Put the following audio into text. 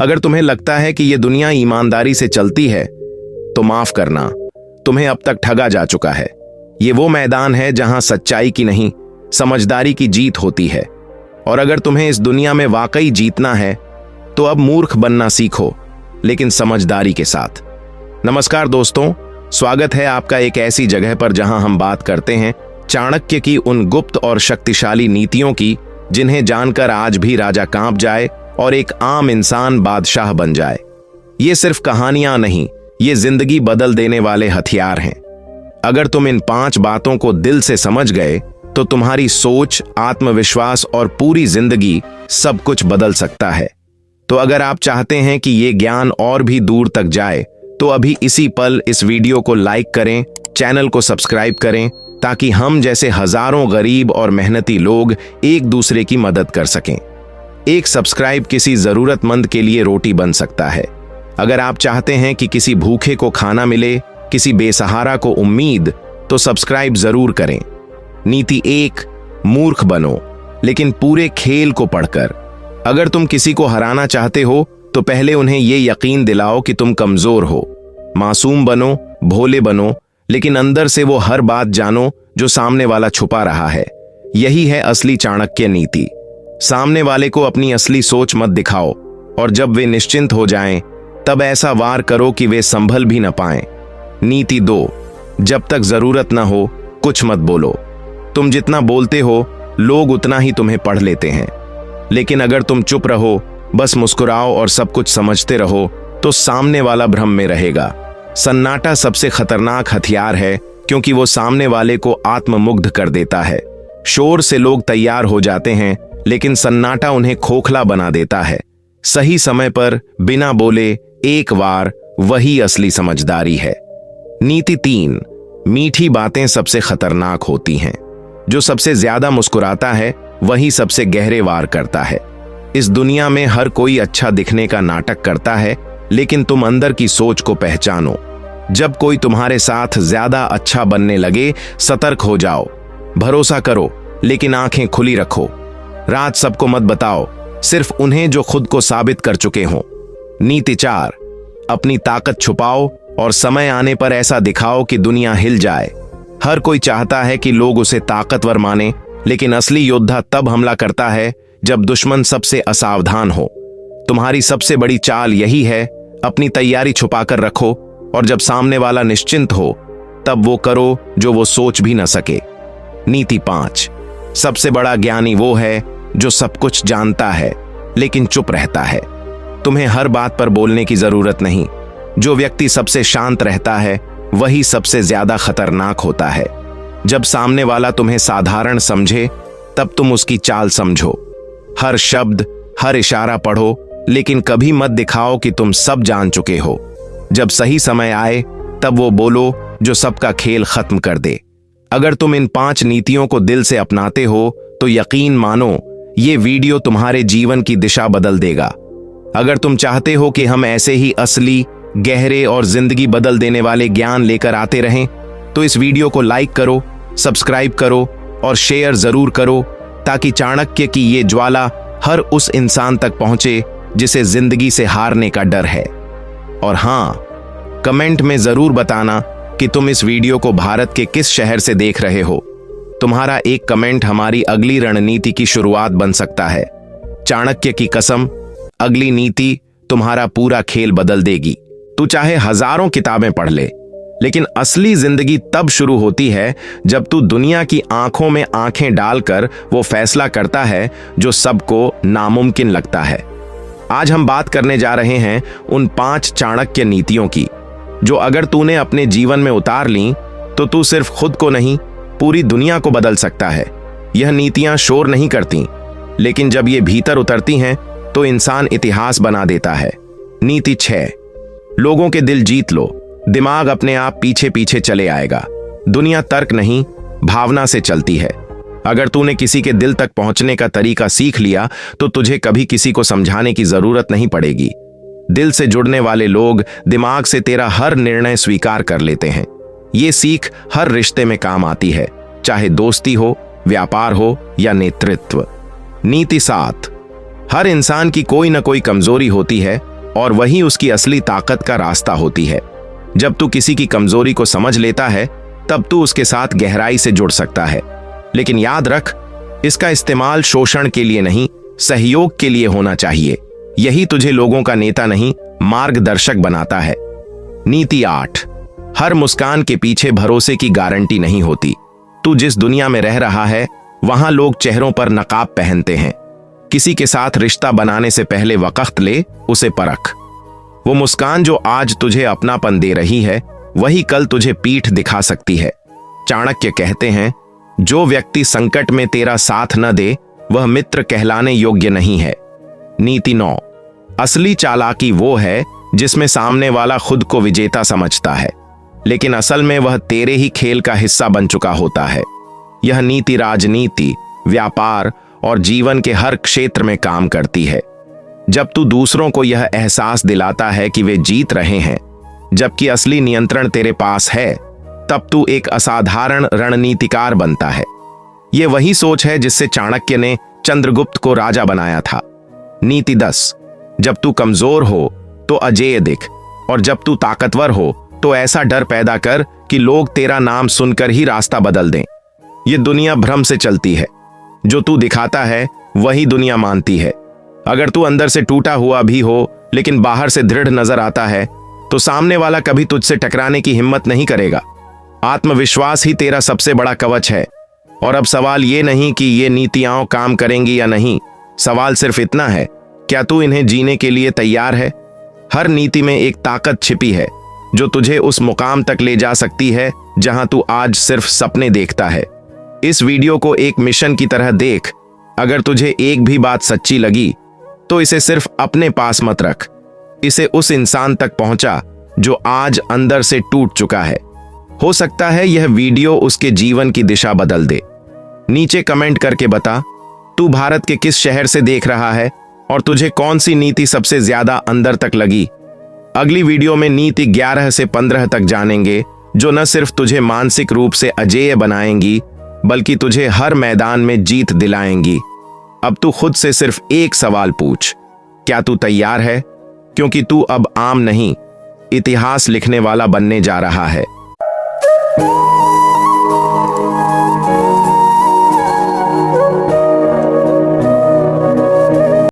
अगर तुम्हें लगता है कि यह दुनिया ईमानदारी से चलती है तो माफ करना, तुम्हें अब तक ठगा जा चुका है। ये वो मैदान है जहां सच्चाई की नहीं, समझदारी की जीत होती है। और अगर तुम्हें इस दुनिया में वाकई जीतना है तो अब मूर्ख बनना सीखो, लेकिन समझदारी के साथ। नमस्कार दोस्तों, स्वागत है आपका एक ऐसी जगह पर जहां हम बात करते हैं चाणक्य की उन गुप्त और शक्तिशाली नीतियों की जिन्हें जानकर आज भी राजा कांप जाए और एक आम इंसान बादशाह बन जाए। ये सिर्फ कहानियां नहीं, ये जिंदगी बदल देने वाले हथियार हैं। अगर तुम इन 5 बातों को दिल से समझ गए तो तुम्हारी सोच, आत्मविश्वास और पूरी जिंदगी सब कुछ बदल सकता है। तो अगर आप चाहते हैं कि ये ज्ञान और भी दूर तक जाए तो अभी इसी पल इस वीडियो को लाइक करें, चैनल को सब्सक्राइब करें, ताकि हम जैसे हजारों गरीब और मेहनती लोग एक दूसरे की मदद कर सकें। एक सब्सक्राइब किसी जरूरतमंद के लिए रोटी बन सकता है। अगर आप चाहते हैं कि किसी भूखे को खाना मिले, किसी बेसहारा को उम्मीद, तो सब्सक्राइब जरूर करें। नीति 1, मूर्ख बनो, लेकिन पूरे खेल को पढ़कर। अगर तुम किसी को हराना चाहते हो तो पहले उन्हें यह यकीन दिलाओ कि तुम कमजोर हो। मासूम बनो, भोले बनो, लेकिन अंदर से वो हर बात जानो जो सामने वाला छुपा रहा है। यही है असली चाणक्य नीति। सामने वाले को अपनी असली सोच मत दिखाओ, और जब वे निश्चिंत हो जाएं, तब ऐसा वार करो कि वे संभल भी न पाएं। नीति 2, जब तक जरूरत ना हो कुछ मत बोलो। तुम जितना बोलते हो लोग उतना ही तुम्हें पढ़ लेते हैं, लेकिन अगर तुम चुप रहो, बस मुस्कुराओ और सब कुछ समझते रहो, तो सामने वाला भ्रम में रहेगा। सन्नाटा सबसे खतरनाक हथियार है, क्योंकि वो सामने वाले को आत्ममुग्ध कर देता है। शोर से लोग तैयार हो जाते हैं, लेकिन सन्नाटा उन्हें खोखला बना देता है। सही समय पर बिना बोले एक वार, वही असली समझदारी है। नीति 3, मीठी बातें सबसे खतरनाक होती हैं। जो सबसे ज्यादा मुस्कुराता है वही सबसे गहरे वार करता है। इस दुनिया में हर कोई अच्छा दिखने का नाटक करता है, लेकिन तुम अंदर की सोच को पहचानो। जब कोई तुम्हारे साथ ज्यादा अच्छा बनने लगे, सतर्क हो जाओ। भरोसा करो, लेकिन आंखें खुली रखो। राज सबको मत बताओ, सिर्फ उन्हें जो खुद को साबित कर चुके हों। नीति 4, अपनी ताकत छुपाओ और समय आने पर ऐसा दिखाओ कि दुनिया हिल जाए। हर कोई चाहता है कि लोग उसे ताकतवर माने, लेकिन असली योद्धा तब हमला करता है जब दुश्मन सबसे असावधान हो। तुम्हारी सबसे बड़ी चाल यही है, अपनी तैयारी छुपाकर रखो, और जब सामने वाला निश्चिंत हो तब वो करो जो वो सोच भी न सके। नीति 5, सबसे बड़ा ज्ञानी वो है जो सब कुछ जानता है लेकिन चुप रहता है। तुम्हें हर बात पर बोलने की जरूरत नहीं। जो व्यक्ति सबसे शांत रहता है वही सबसे ज्यादा खतरनाक होता है। जब सामने वाला तुम्हें साधारण समझे तब तुम उसकी चाल समझो। हर शब्द, हर इशारा पढ़ो, लेकिन कभी मत दिखाओ कि तुम सब जान चुके हो। जब सही समय आए तब वो बोलो जो सबका खेल खत्म कर दे। अगर तुम इन 5 नीतियों को दिल से अपनाते हो तो यकीन मानो ये वीडियो तुम्हारे जीवन की दिशा बदल देगा। अगर तुम चाहते हो कि हम ऐसे ही असली, गहरे और जिंदगी बदल देने वाले ज्ञान लेकर आते रहें, तो इस वीडियो को लाइक करो, सब्सक्राइब करो और शेयर जरूर करो, ताकि चाणक्य की ये ज्वाला हर उस इंसान तक पहुंचे जिसे जिंदगी से हारने का डर है। और हां, कमेंट में जरूर बताना कि तुम इस वीडियो को भारत के किस शहर से देख रहे हो। तुम्हारा एक कमेंट हमारी अगली रणनीति की शुरुआत बन सकता है। चाणक्य की कसम, अगली नीति तुम्हारा पूरा खेल बदल देगी। तू चाहे हजारों किताबें पढ़ ले, लेकिन असली जिंदगी तब शुरू होती है जब तू दुनिया की आंखों में आंखें डालकर वो फैसला करता है जो सबको नामुमकिन लगता है। आज हम बात करने जा रहे हैं उन 5 चाणक्य नीतियों की, जो अगर तूने अपने जीवन में उतार ली तो तू सिर्फ खुद को नहीं, पूरी दुनिया को बदल सकता है। यह नीतियां शोर नहीं करती, लेकिन जब ये भीतर उतरती हैं तो इंसान इतिहास बना देता है। नीति 6, लोगों के दिल जीत लो, दिमाग अपने आप पीछे पीछे चले आएगा। दुनिया तर्क नहीं, भावना से चलती है। अगर तूने किसी के दिल तक पहुंचने का तरीका सीख लिया तो तुझे कभी किसी को समझाने की जरूरत नहीं पड़ेगी। दिल से जुड़ने वाले लोग दिमाग से तेरा हर निर्णय स्वीकार कर लेते हैं। ये सीख हर रिश्ते में काम आती है, चाहे दोस्ती हो, व्यापार हो या नेतृत्व। नीति 7, हर इंसान की कोई न कोई कमजोरी होती है और वही उसकी असली ताकत का रास्ता होती है। जब तू किसी की कमजोरी को समझ लेता है तब तू उसके साथ गहराई से जुड़ सकता है। लेकिन याद रख, इसका इस्तेमाल शोषण के लिए नहीं, सहयोग के लिए होना चाहिए। यही तुझे लोगों का नेता नहीं, मार्गदर्शक बनाता है। नीति 8। हर मुस्कान के पीछे भरोसे की गारंटी नहीं होती। तू जिस दुनिया में रह रहा है वहां लोग चेहरों पर नकाब पहनते हैं। किसी के साथ रिश्ता बनाने से पहले वक्त ले, उसे परख। वो मुस्कान जो आज तुझे अपनापन दे रही है वही कल तुझे पीठ दिखा सकती है। चाणक्य कहते हैं, जो व्यक्ति संकट में तेरा साथ न दे वह मित्र कहलाने योग्य नहीं है। नीति 9। असली चालाकी वो है जिसमें सामने वाला खुद को विजेता समझता है, लेकिन असल में वह तेरे ही खेल का हिस्सा बन चुका होता है। यह नीति राजनीति, व्यापार और जीवन के हर क्षेत्र में काम करती है। जब तू दूसरों को यह एहसास दिलाता है कि वे जीत रहे हैं जबकि असली नियंत्रण तेरे पास है, तब तू एक असाधारण रणनीतिकार बनता है। यह वही सोच है जिससे चाणक्य ने चंद्रगुप्त को राजा बनाया था। नीति 10। जब तू कमजोर हो तो अजेय दिख, और जब तू ताकतवर हो तो ऐसा डर पैदा कर कि लोग तेरा नाम सुनकर ही रास्ता बदल दें। यह दुनिया भ्रम से चलती है। जो तू दिखाता है वही दुनिया मानती है। अगर तू अंदर से टूटा हुआ भी हो लेकिन बाहर से दृढ़ नजर आता है तो सामने वाला कभी तुझसे टकराने की हिम्मत नहीं करेगा। आत्मविश्वास ही तेरा सबसे बड़ा कवच है। और अब सवाल ये नहीं कि ये नीतियां काम करेंगी या नहीं, सवाल सिर्फ इतना है, क्या तू इन्हें जीने के लिए तैयार है? हर नीति में एक ताकत छिपी है जो तुझे उस मुकाम तक ले जा सकती है जहां तू आज सिर्फ सपने देखता है। इस वीडियो को एक मिशन की तरह देख। अगर तुझे एक भी बात सच्ची लगी तो इसे सिर्फ अपने पास मत रख, इसे उस इंसान तक पहुंचा जो आज अंदर से टूट चुका है। हो सकता है यह वीडियो उसके जीवन की दिशा बदल दे। नीचे कमेंट करके बता, तू भारत के किस शहर से देख रहा है और तुझे कौन सी नीति सबसे ज्यादा अंदर तक लगी। अगली वीडियो में नीति 11 से 15 तक जानेंगे, जो न सिर्फ तुझे मानसिक रूप से अजेय बनाएंगी बल्कि तुझे हर मैदान में जीत दिलाएंगी। अब तू खुद से सिर्फ एक सवाल पूछ, क्या तू तैयार है? क्योंकि तू अब आम नहीं, इतिहास लिखने वाला बनने जा रहा है।